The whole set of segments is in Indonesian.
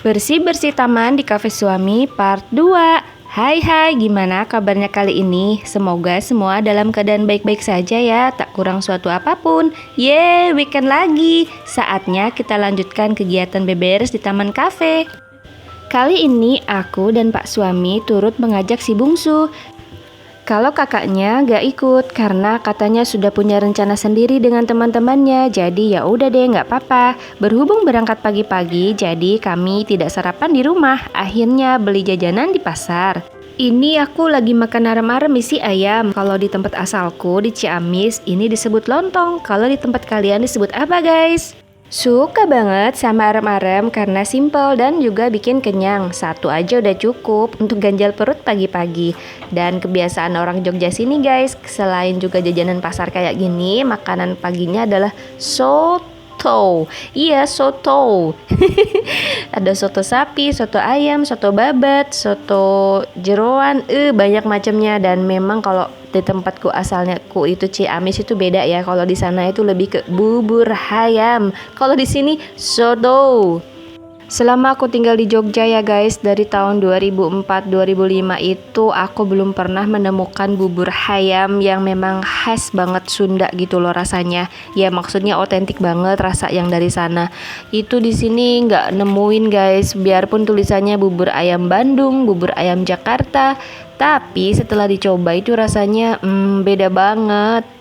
Bersih-bersih taman di kafe suami part 2. Hai gimana kabarnya kali ini? Semoga semua dalam keadaan baik-baik saja ya, tak kurang suatu apapun. Yeay, weekend lagi. Saatnya kita lanjutkan kegiatan beberes di taman kafe. Kali ini aku dan Pak Suami turut mengajak si bungsu. Kalau kakaknya gak ikut karena katanya sudah punya rencana sendiri dengan teman-temannya. Jadi ya udah deh, gak apa-apa. Berhubung berangkat pagi-pagi, jadi kami tidak sarapan di rumah. Akhirnya beli jajanan di pasar. Ini aku lagi makan arem-arem isi ayam. Kalau di tempat asalku di Ciamis ini disebut lontong. Kalau di tempat kalian disebut apa guys? Suka banget sama arem-arem karena simple dan juga bikin kenyang. Satu aja udah cukup untuk ganjal perut pagi-pagi. Dan kebiasaan orang Jogja sini guys, selain juga jajanan pasar kayak gini, makanan paginya adalah soto. Iya, soto. Ada soto sapi, soto ayam, soto babat, soto jeroan, banyak macamnya. Dan memang kalau di tempatku asalnya itu Ciamis itu beda ya. Kalau di sana itu lebih ke bubur ayam. Kalau di sini soto. Selama aku tinggal di Jogja ya guys, dari tahun 2004-2005 itu aku belum pernah menemukan bubur ayam yang memang khas banget Sunda gitu loh rasanya. Ya maksudnya otentik banget rasa yang dari sana. Itu di sini nggak nemuin guys, biarpun tulisannya bubur ayam Bandung, bubur ayam Jakarta. Tapi setelah dicoba itu rasanya beda banget.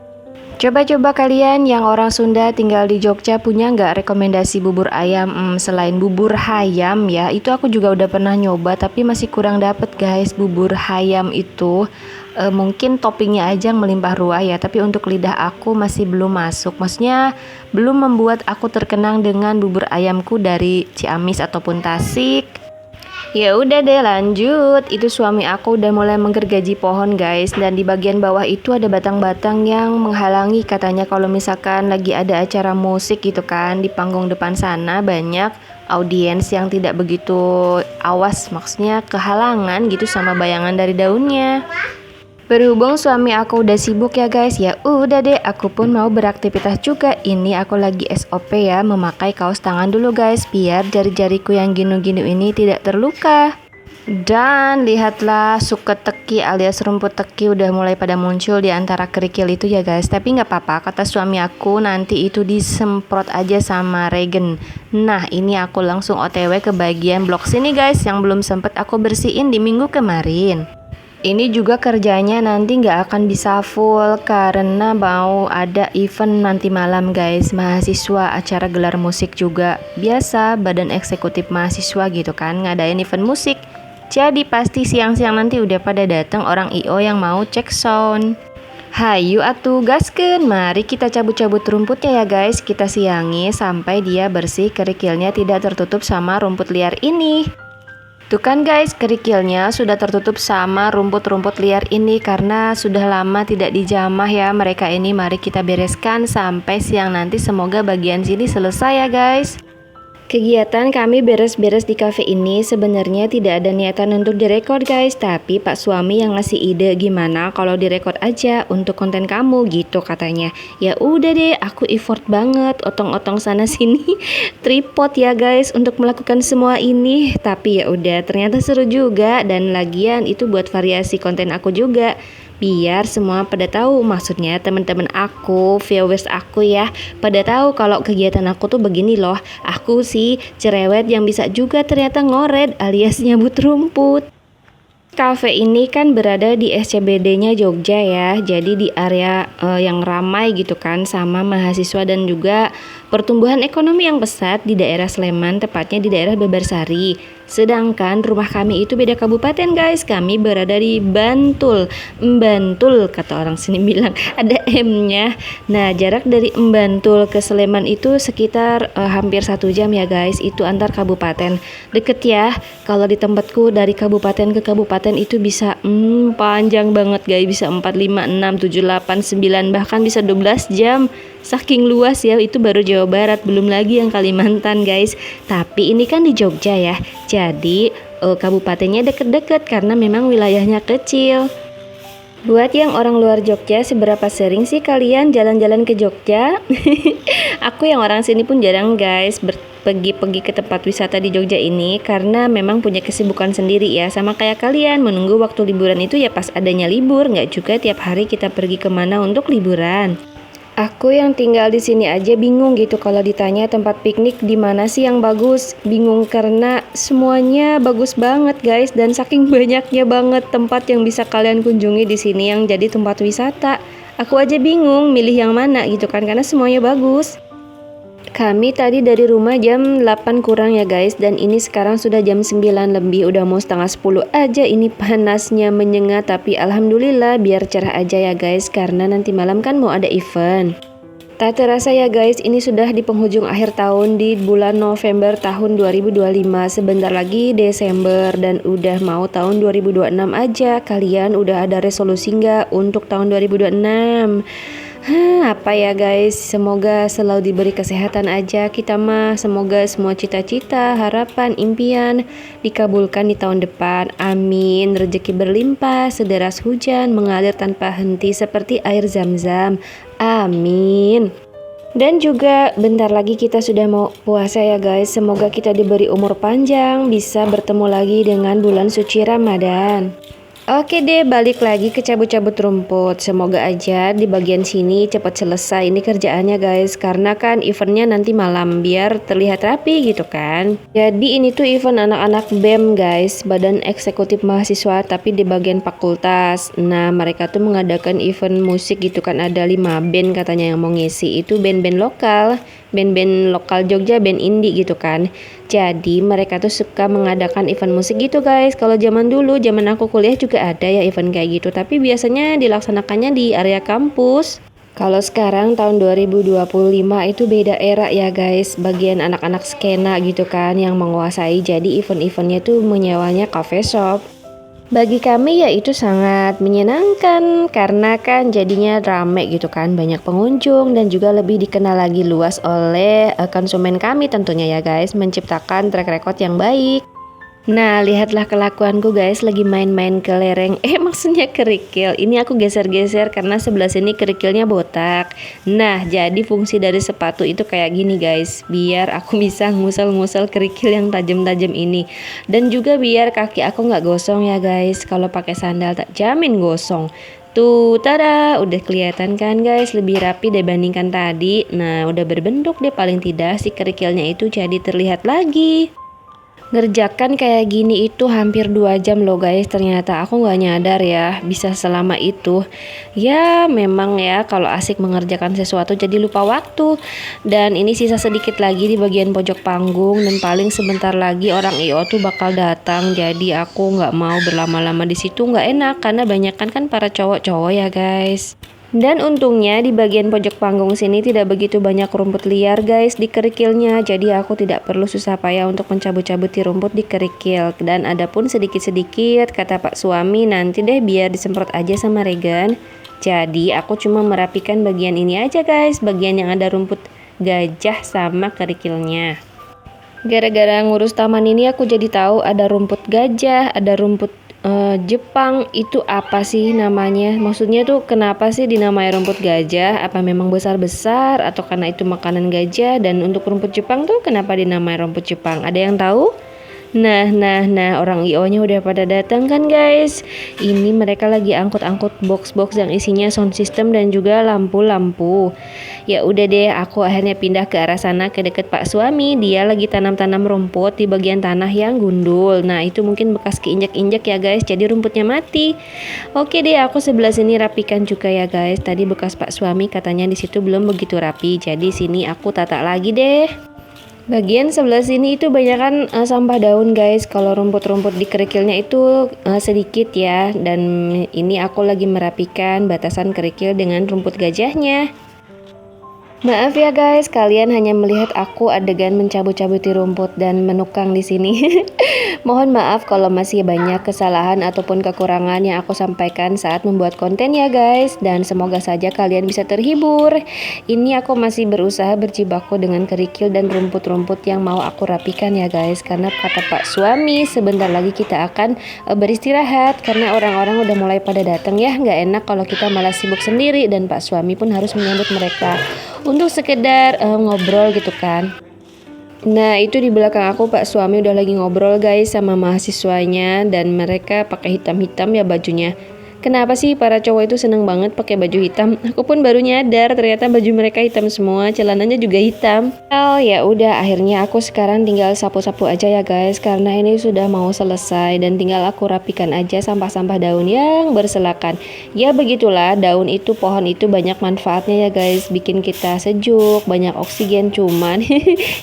Coba-coba kalian yang orang Sunda tinggal di Jogja punya nggak rekomendasi bubur ayam selain bubur ayam ya? Itu aku juga udah pernah nyoba tapi masih kurang dapet guys bubur ayam itu. Mungkin toppingnya aja yang melimpah ruah ya, tapi untuk lidah aku masih belum masuk. Maksudnya belum membuat aku terkenang dengan bubur ayamku dari Ciamis ataupun Tasik. Ya udah deh lanjut. Itu suami aku udah mulai menggergaji pohon guys, dan di bagian bawah itu ada batang-batang yang menghalangi katanya kalau misalkan lagi ada acara musik gitu kan. Di panggung depan sana banyak audiens yang tidak begitu awas, maksudnya kehalangan gitu sama bayangan dari daunnya. Berhubung suami aku udah sibuk ya guys, ya udah deh aku pun mau beraktivitas juga. Ini aku lagi SOP ya, memakai kaos tangan dulu guys, biar jari-jariku yang ginu-ginu ini tidak terluka. Dan lihatlah suket teki alias rumput teki udah mulai pada muncul di antara kerikil itu ya guys. Tapi nggak apa-apa, kata suami aku nanti itu disemprot aja sama regen. Nah ini aku langsung OTW ke bagian blok sini guys, yang belum sempet aku bersihin di minggu kemarin. Ini juga kerjanya nanti nggak akan bisa full karena mau ada event nanti malam guys, mahasiswa acara gelar musik juga. Biasa badan eksekutif mahasiswa gitu kan ngadain event musik. Jadi pasti siang-siang nanti udah pada datang orang IO yang mau cek sound. Hayu atuh gaskeun, mari kita cabut-cabut rumputnya ya guys. Kita siangi sampai dia bersih, kerikilnya tidak tertutup sama rumput liar ini. Tuh kan guys, kerikilnya sudah tertutup sama rumput-rumput liar ini karena sudah lama tidak dijamah ya mereka ini. Mari kita bereskan sampai siang nanti, semoga bagian sini selesai ya guys. Kegiatan kami beres-beres di kafe ini sebenarnya tidak ada niatan untuk direkod guys, tapi Pak Suami yang ngasih ide gimana kalau direkod aja untuk konten kamu gitu katanya. Ya udah deh, aku effort banget otong-otong sana sini tripod ya guys untuk melakukan semua ini. Tapi ya udah, ternyata seru juga, dan lagian itu buat variasi konten aku juga. Biar semua pada tahu, maksudnya teman-teman aku, viewers aku ya, pada tahu kalau kegiatan aku tuh begini loh. Aku sih cerewet yang bisa juga ternyata ngoret alias nyabut rumput. Cafe ini kan berada di SCBD-nya Jogja ya, jadi di area yang ramai gitu kan sama mahasiswa dan juga pertumbuhan ekonomi yang pesat di daerah Sleman, tepatnya di daerah Bebarsari. Sedangkan rumah kami itu beda kabupaten guys, kami berada di Bantul. Bantul kata orang sini bilang, ada M-nya. Nah jarak dari Bantul ke Sleman itu sekitar hampir 1 jam ya guys, itu antar kabupaten. Deket ya, kalau di tempatku dari kabupaten ke kabupaten itu bisa panjang banget guys, bisa 4, 5, 6, 7, 8, 9 bahkan bisa 12 jam. Saking luas ya, itu baru Jawa Barat, belum lagi yang Kalimantan guys. Tapi ini kan di Jogja ya, jadi kabupatennya deket-deket karena memang wilayahnya kecil. Buat yang orang luar Jogja, seberapa sering sih kalian jalan-jalan ke Jogja? Aku yang orang sini pun jarang guys pergi ke tempat wisata di Jogja ini karena memang punya kesibukan sendiri ya. Sama kayak kalian, menunggu waktu liburan itu ya pas adanya libur, nggak juga tiap hari kita pergi kemana untuk liburan. Aku yang tinggal di sini aja bingung gitu kalau ditanya tempat piknik di mana sih yang bagus. Bingung karena semuanya bagus banget guys, dan saking banyaknya banget tempat yang bisa kalian kunjungi di sini yang jadi tempat wisata. Aku aja bingung milih yang mana gitu kan karena semuanya bagus. Kami tadi dari rumah jam 8 kurang ya guys, dan ini sekarang sudah jam 9 lebih, udah mau setengah 10 aja. Ini panasnya menyengat, tapi alhamdulillah biar cerah aja ya guys, karena nanti malam kan mau ada event. Tak terasa ya guys, ini sudah di penghujung akhir tahun di bulan November tahun 2025. Sebentar lagi Desember dan udah mau tahun 2026 aja. Kalian udah ada resolusi nggak untuk tahun 2026? Apa ya guys, semoga selalu diberi kesehatan aja kita mah. Semoga semua cita-cita, harapan, impian dikabulkan di tahun depan. Amin. Rezeki berlimpah, sederas hujan mengalir tanpa henti seperti air zam-zam. Amin. Dan juga bentar lagi kita sudah mau puasa ya guys. Semoga kita diberi umur panjang, bisa bertemu lagi dengan bulan suci Ramadan. Oke deh, balik lagi ke cabut-cabut rumput. Semoga aja di bagian sini cepat selesai ini kerjaannya guys, karena kan eventnya nanti malam biar terlihat rapi gitu kan. Jadi ini tuh event anak-anak BEM guys, Badan Eksekutif Mahasiswa, tapi di bagian fakultas. Nah mereka tuh mengadakan event musik gitu kan, ada 5 band katanya yang mau ngisi. Itu band-band lokal, band-band lokal Jogja, band indie gitu kan. Jadi mereka tuh suka mengadakan event musik gitu guys. Kalau zaman dulu, zaman aku kuliah juga ada ya event kayak gitu, tapi biasanya dilaksanakannya di area kampus. Kalau sekarang tahun 2025 itu beda era ya guys, bagian anak-anak skena gitu kan yang menguasai. Jadi event-eventnya tuh menyewanya cafe shop. Bagi kami ya itu sangat menyenangkan karena kan jadinya rame gitu kan, banyak pengunjung dan juga lebih dikenal lagi luas oleh konsumen kami tentunya ya guys, menciptakan track record yang baik. Nah lihatlah kelakuanku guys, lagi main-main ke lereng, maksudnya kerikil. Ini aku geser-geser karena sebelah sini kerikilnya botak. Nah jadi fungsi dari sepatu itu kayak gini guys, biar aku bisa ngusel-ngusel kerikil yang tajam-tajam ini. Dan juga biar kaki aku nggak gosong ya guys, kalau pakai sandal tak jamin gosong. Tuh, tada, udah kelihatan kan guys, lebih rapi dibandingkan tadi. Nah udah berbentuk deh, paling tidak si kerikilnya itu jadi terlihat lagi. Ngerjakan kayak gini itu hampir 2 jam loh guys, ternyata aku nggak nyadar ya bisa selama itu. Ya memang ya kalau asik mengerjakan sesuatu jadi lupa waktu. Dan ini sisa sedikit lagi di bagian pojok panggung, dan paling sebentar lagi orang IO tuh bakal datang. Jadi aku nggak mau berlama-lama di situ, nggak enak karena banyakan kan para cowok-cowok ya guys. Dan untungnya di bagian pojok panggung sini tidak begitu banyak rumput liar guys di kerikilnya. Jadi aku tidak perlu susah payah untuk mencabut-cabuti rumput di kerikil. Dan ada pun sedikit-sedikit kata Pak suami, nanti deh biar disemprot aja sama Regan. Jadi aku cuma merapikan bagian ini aja guys, bagian yang ada rumput gajah sama kerikilnya. Gara-gara ngurus taman ini aku jadi tahu ada rumput gajah, ada rumput Jepang. Itu apa sih namanya? Maksudnya tuh kenapa sih dinamai rumput gajah? Apa memang besar-besar atau karena itu makanan gajah? Dan untuk rumput Jepang tuh kenapa dinamai rumput Jepang? Ada yang tahu? Nah, orang IO-nya udah pada datang kan guys. Ini mereka lagi angkut-angkut box-box yang isinya sound system dan juga lampu-lampu. Ya udah deh, aku akhirnya pindah ke arah sana ke deket Pak suami. Dia lagi tanam-tanam rumput di bagian tanah yang gundul. Nah, itu mungkin bekas keinjak-injak ya guys, jadi rumputnya mati. Oke deh, aku sebelah sini rapikan juga ya guys. Tadi bekas Pak suami katanya di situ belum begitu rapi. Jadi sini aku tata lagi deh. Bagian sebelah sini itu banyakan sampah daun guys. Kalau rumput-rumput di kerikilnya itu sedikit ya. Dan ini aku lagi merapikan batasan kerikil dengan rumput gajahnya. Maaf ya guys, kalian hanya melihat aku adegan mencabut-cabuti rumput dan menukang di sini. Mohon maaf kalau masih banyak kesalahan ataupun kekurangan yang aku sampaikan saat membuat konten ya guys. Dan semoga saja kalian bisa terhibur. Ini aku masih berusaha berjibaku dengan kerikil dan rumput-rumput yang mau aku rapikan ya guys. Karena kata Pak suami sebentar lagi kita akan beristirahat. Karena orang-orang udah mulai pada datang ya. Nggak enak kalau kita malah sibuk sendiri. Dan Pak suami pun harus menyambut mereka untuk sekedar ngobrol gitu kan. Nah, itu di belakang aku Pak suami udah lagi ngobrol guys sama mahasiswanya dan mereka pakai hitam-hitam ya bajunya. Kenapa sih para cowok itu seneng banget pakai baju hitam? Aku pun baru nyadar ternyata baju mereka hitam semua, celananya juga hitam. Oh ya udah, akhirnya aku sekarang tinggal sapu-sapu aja ya guys, karena ini sudah mau selesai dan tinggal aku rapikan aja sampah-sampah daun yang berserakan. Ya begitulah, daun itu, pohon itu banyak manfaatnya ya guys, bikin kita sejuk, banyak oksigen. Cuman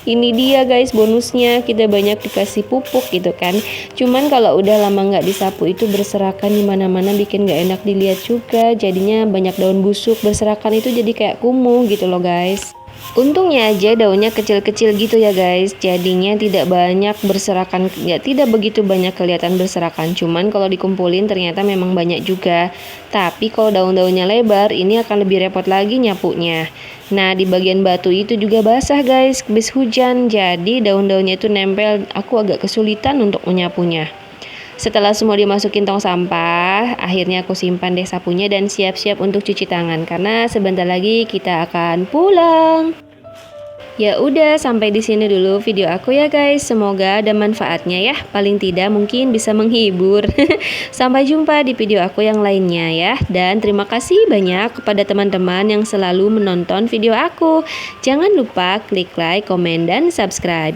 ini dia guys bonusnya, kita banyak dikasih pupuk gitu kan. Cuman kalau udah lama nggak disapu itu berserakan di mana-mana, bikin nggak enak dilihat juga. Jadinya banyak daun busuk berserakan itu jadi kayak kumuh gitu loh guys. Untungnya aja daunnya kecil-kecil gitu ya guys, jadinya tidak banyak berserakan, ya tidak begitu banyak kelihatan berserakan. Cuman kalau dikumpulin ternyata memang banyak juga. Tapi kalau daun-daunnya lebar, ini akan lebih repot lagi nyapunya. Nah, di bagian batu itu juga basah guys, habis hujan, jadi daun-daunnya itu nempel, aku agak kesulitan untuk menyapunya. Setelah semua dimasukin tong sampah, akhirnya aku simpan deh sapunya dan siap-siap untuk cuci tangan karena sebentar lagi kita akan pulang. Ya udah, sampai di sini dulu video aku ya guys. Semoga ada manfaatnya ya. Paling tidak mungkin bisa menghibur. Sampai jumpa di video aku yang lainnya ya. Dan terima kasih banyak kepada teman-teman yang selalu menonton video aku. Jangan lupa klik like, komen, dan subscribe.